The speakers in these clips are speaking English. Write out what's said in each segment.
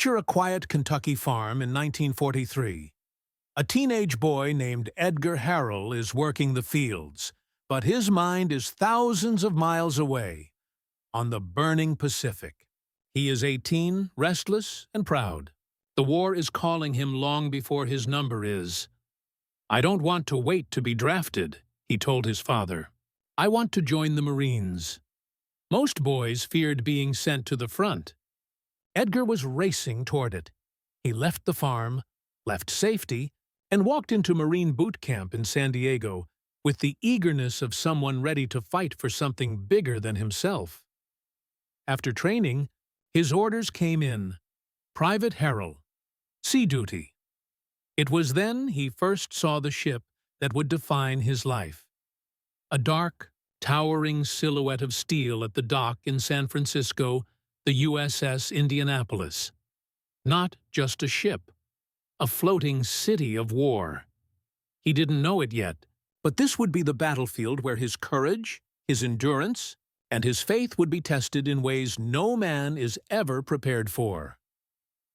Picture a quiet Kentucky farm in 1943. A teenage boy named Edgar Harrell is working the fields, but his mind is thousands of miles away, on the burning Pacific. He is 18, restless and proud. The war is calling him long before his number is. "I don't want to wait to be drafted," he told his father. "I want to join the Marines." Most boys feared being sent to the front. Edgar was racing toward it. He left the farm, left safety, and walked into Marine boot camp in San Diego with the eagerness of someone ready to fight for something bigger than himself. After training, his orders came in. Private Harrell, sea duty. It was then he first saw the ship that would define his life. A dark, towering silhouette of steel at the dock in San Francisco, the USS Indianapolis. Not just a ship, a floating city of war. He didn't know it yet, but this would be the battlefield where his courage, his endurance, and his faith would be tested in ways no man is ever prepared for.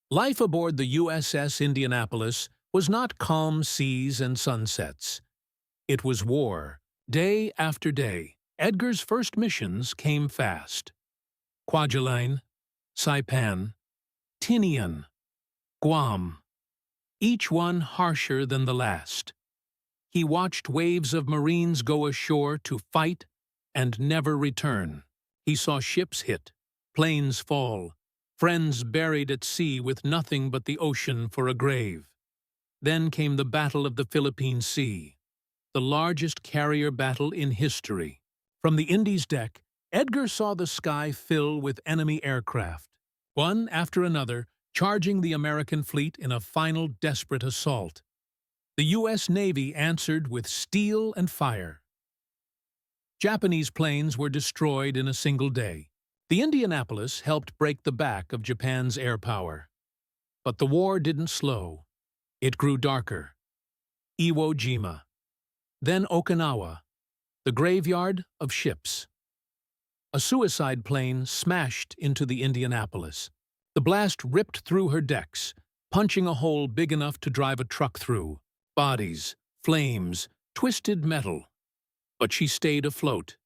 Life aboard the USS Indianapolis was not calm seas and sunsets. It was war, day after day. Edgar's first missions came fast. Kwajalein, Saipan, Tinian, Guam, each one harsher than the last. He watched waves of Marines go ashore to fight and never return. He saw ships hit, planes fall, friends buried at sea with nothing but the ocean for a grave. Then came the Battle of the Philippine Sea, the largest carrier battle in history. From the Indy's deck, Edgar saw the sky fill with enemy aircraft, one after another, charging the American fleet in a final desperate assault. The U.S. Navy answered with steel and fire. Japanese planes were destroyed in a single day. The Indianapolis helped break the back of Japan's air power. But the war didn't slow. It grew darker. Iwo Jima. Then Okinawa, the graveyard of ships. A suicide plane smashed into the Indianapolis. The blast ripped through her decks, punching a hole big enough to drive a truck through. Bodies, flames, twisted metal. But she stayed afloat.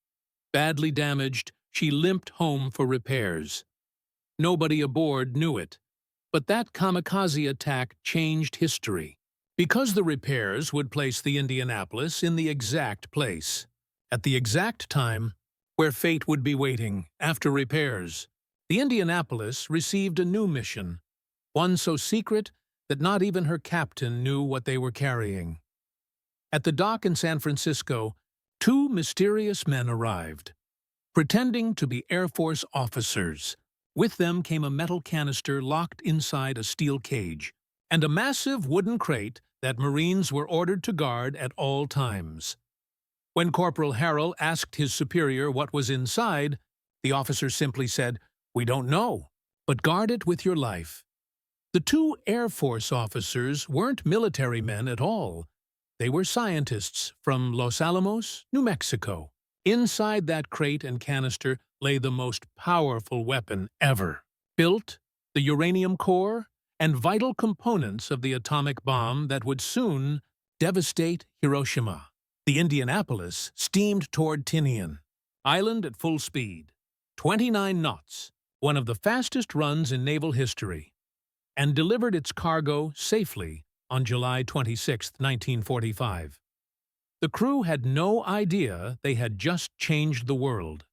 Badly damaged, she limped home for repairs. Nobody aboard knew it, but that kamikaze attack changed history, because the repairs would place the Indianapolis in the exact place, at the exact time where fate would be waiting after repairs. The Indianapolis received a new mission, one so secret that not even her captain knew what they were carrying. At the dock in San Francisco, two mysterious men arrived, pretending to be Air Force officers. With them came a metal canister locked inside a steel cage, and a massive wooden crate that Marines were ordered to guard at all times. When Corporal Harrell asked his superior what was inside, the officer simply said, "We don't know, but guard it with your life." The two Air Force officers weren't military men at all. They were scientists from Los Alamos, New Mexico. Inside that crate and canister lay the most powerful weapon ever. Built, the uranium core, and vital components of the atomic bomb that would soon devastate Hiroshima. The Indianapolis steamed toward Tinian Island at full speed, 29 knots, one of the fastest runs in naval history, and delivered its cargo safely on July 26, 1945. The crew had no idea they had just changed the world.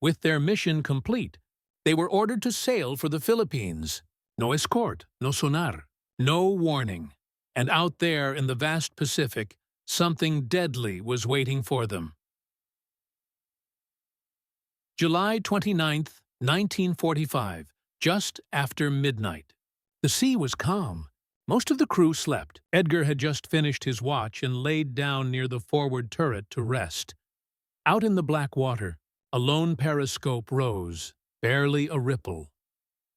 With their mission complete, they were ordered to sail for the Philippines. No escort, no sonar, no warning. And out there in the vast Pacific, something deadly was waiting for them. July 29, 1945, just after midnight. The sea was calm. Most of the crew slept. Edgar had just finished his watch and laid down near the forward turret to rest. Out in the black water, a lone periscope rose, barely a ripple.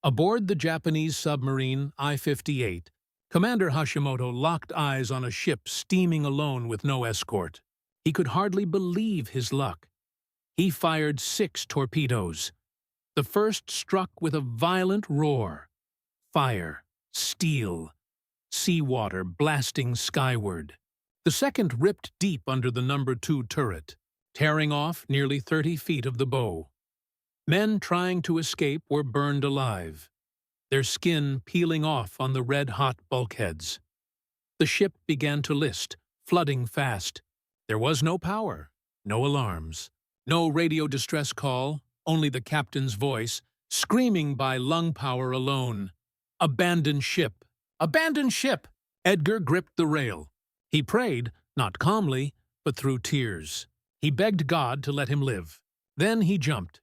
Aboard the Japanese submarine I-58, Commander Hashimoto locked eyes on a ship steaming alone with no escort. He could hardly believe his luck. He fired 6 torpedoes. The first struck with a violent roar. Fire, steel, seawater blasting skyward. The second ripped deep under the number 2 turret, tearing off nearly 30 feet of the bow. Men trying to escape were burned alive, their skin peeling off on the red-hot bulkheads. The ship began to list, flooding fast. There was no power, no alarms, no radio distress call, only the captain's voice, screaming by lung power alone. Abandon ship! Abandon ship! Edgar gripped the rail. He prayed, not calmly, but through tears. He begged God to let him live. Then he jumped.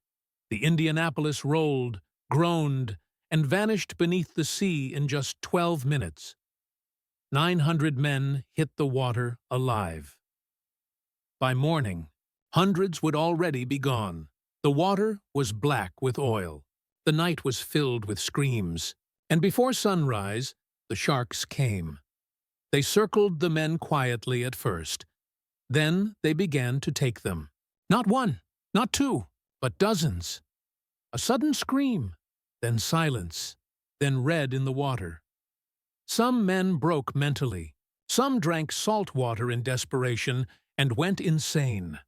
The Indianapolis rolled, groaned, and vanished beneath the sea in just 12 minutes. 900 men hit the water alive. By morning, hundreds would already be gone. The water was black with oil. The night was filled with screams. And before sunrise, the sharks came. They circled the men quietly at first. Then they began to take them. Not one, not two, but dozens. A sudden scream, then silence, then red in the water. Some men broke mentally. Some drank salt water in desperation and went insane,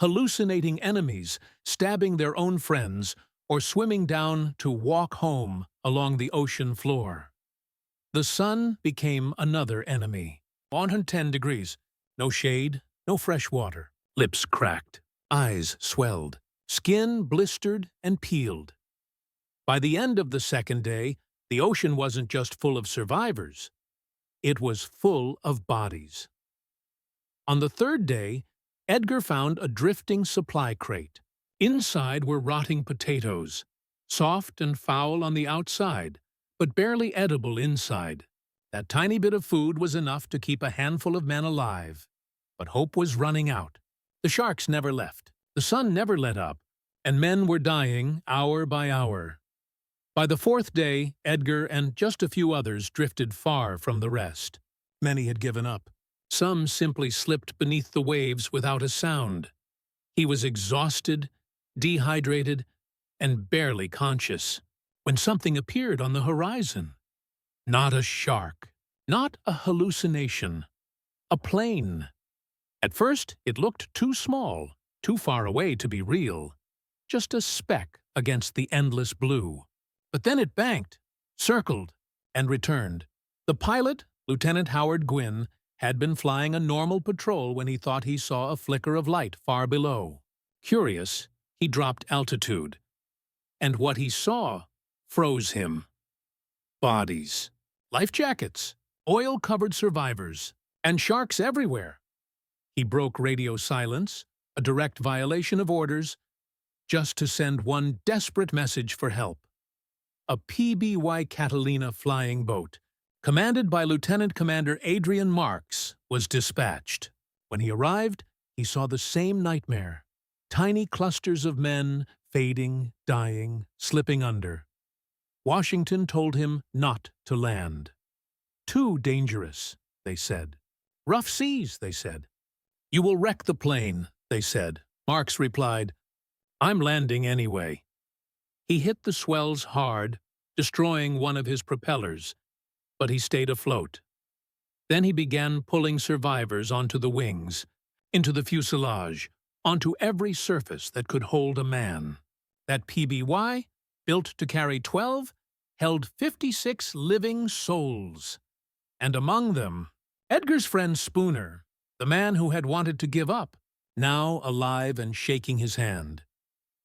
hallucinating enemies, stabbing their own friends, or swimming down to walk home along the ocean floor. The sun became another enemy. 110 degrees, no shade, no fresh water. Lips cracked, eyes swelled, skin blistered and peeled. By the end of the second day, the ocean wasn't just full of survivors. It was full of bodies. On the third day, Edgar found a drifting supply crate. Inside were rotting potatoes, soft and foul on the outside, but barely edible inside. That tiny bit of food was enough to keep a handful of men alive. But hope was running out. The sharks never left. The sun never let up, and men were dying hour by hour. By the fourth day, Edgar and just a few others drifted far from the rest. Many had given up. Some simply slipped beneath the waves without a sound. He was exhausted, dehydrated, and barely conscious when something appeared on the horizon. Not a shark, not a hallucination, a plane. At first, it looked too small, too far away to be real, just a speck against the endless blue. But then it banked, circled, and returned. The pilot, Lieutenant Howard Gwynn, had been flying a normal patrol when he thought he saw a flicker of light far below. Curious, he dropped altitude. And what he saw froze him. Bodies, life jackets, oil-covered survivors, and sharks everywhere. He broke radio silence, a direct violation of orders, just to send one desperate message for help. A PBY Catalina flying boat, commanded by Lieutenant Commander Adrian Marks, was dispatched. When he arrived, he saw the same nightmare. Tiny clusters of men, fading, dying, slipping under. Washington told him not to land. Too dangerous, they said. Rough seas, they said. You will wreck the plane, they said. Marks replied, I'm landing anyway. He hit the swells hard, destroying one of his propellers, but he stayed afloat. Then he began pulling survivors onto the wings, into the fuselage, onto every surface that could hold a man. That PBY, built to carry 12, held 56 living souls. And among them, Edgar's friend Spooner, the man who had wanted to give up, now alive and shaking his hand.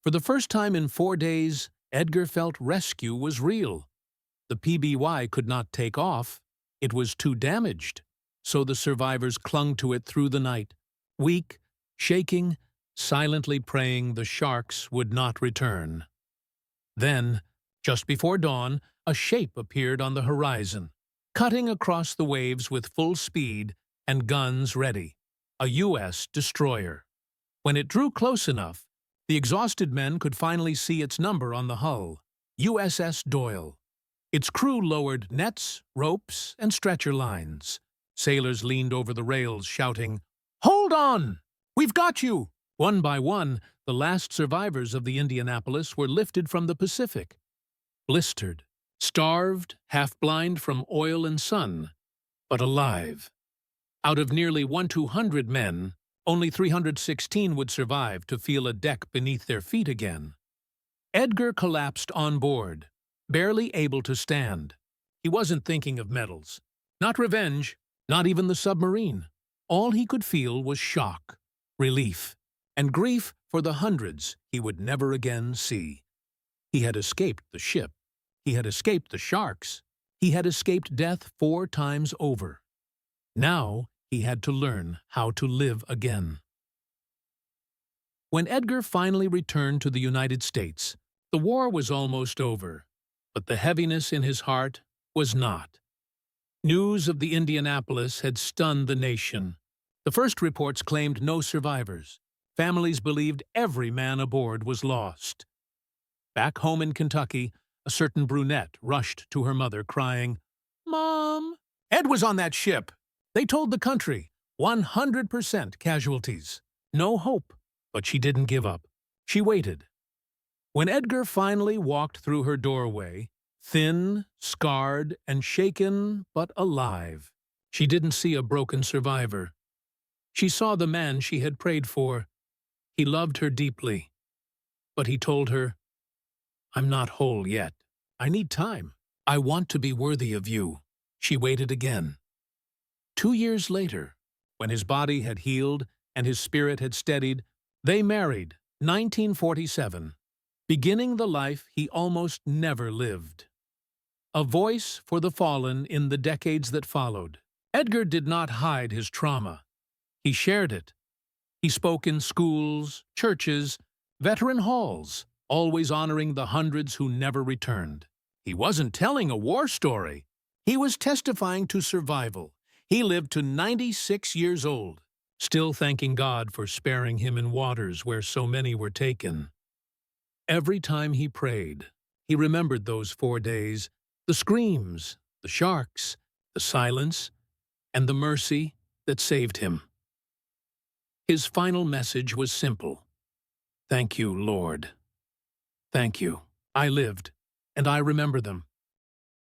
For the first time in 4 days, Edgar felt rescue was real. The PBY could not take off. It was too damaged. So the survivors clung to it through the night, weak, shaking, silently praying the sharks would not return. Then, just before dawn, a shape appeared on the horizon, cutting across the waves with full speed and guns ready. A U.S. destroyer. When it drew close enough, the exhausted men could finally see its number on the hull, USS Doyle. Its crew lowered nets, ropes, and stretcher lines. Sailors leaned over the rails, shouting, "Hold on! We've got you!" One by one, the last survivors of the Indianapolis were lifted from the Pacific. Blistered, Starved, half-blind from oil and sun, but alive. Out of nearly 1,200 men, only 316 would survive to feel a deck beneath their feet again. Edgar collapsed on board, barely able to stand. He wasn't thinking of medals, not revenge, not even the submarine. All he could feel was shock, relief, and grief for the hundreds he would never again see. He had escaped the ship. He had escaped the sharks. He had escaped death 4 times over. Now he had to learn how to live again. When Edgar finally returned to the United States, the war was almost over, but the heaviness in his heart was not. News of the Indianapolis had stunned the nation. The first reports claimed no survivors. Families believed every man aboard was lost. Back home in Kentucky, a certain brunette rushed to her mother, crying, "Mom, Ed was on that ship. They told the country, 100% casualties. No hope." But she didn't give up. She waited. When Edgar finally walked through her doorway, thin, scarred, and shaken, but alive, she didn't see a broken survivor. She saw the man she had prayed for. He loved her deeply. But he told her, "I'm not whole yet. I need time. I want to be worthy of you." She waited again. 2 years later, when his body had healed and his spirit had steadied, they married, 1947, beginning the life he almost never lived. A voice for the fallen in the decades that followed. Edgar did not hide his trauma. He shared it. He spoke in schools, churches, veteran halls, always honoring the hundreds who never returned. He wasn't telling a war story. He was testifying to survival. He lived to 96 years old, still thanking God for sparing him in waters where so many were taken. Every time he prayed, he remembered those 4 days, the screams, the sharks, the silence, and the mercy that saved him. His final message was simple. "Thank you, Lord. Thank you. I lived, and I remember them."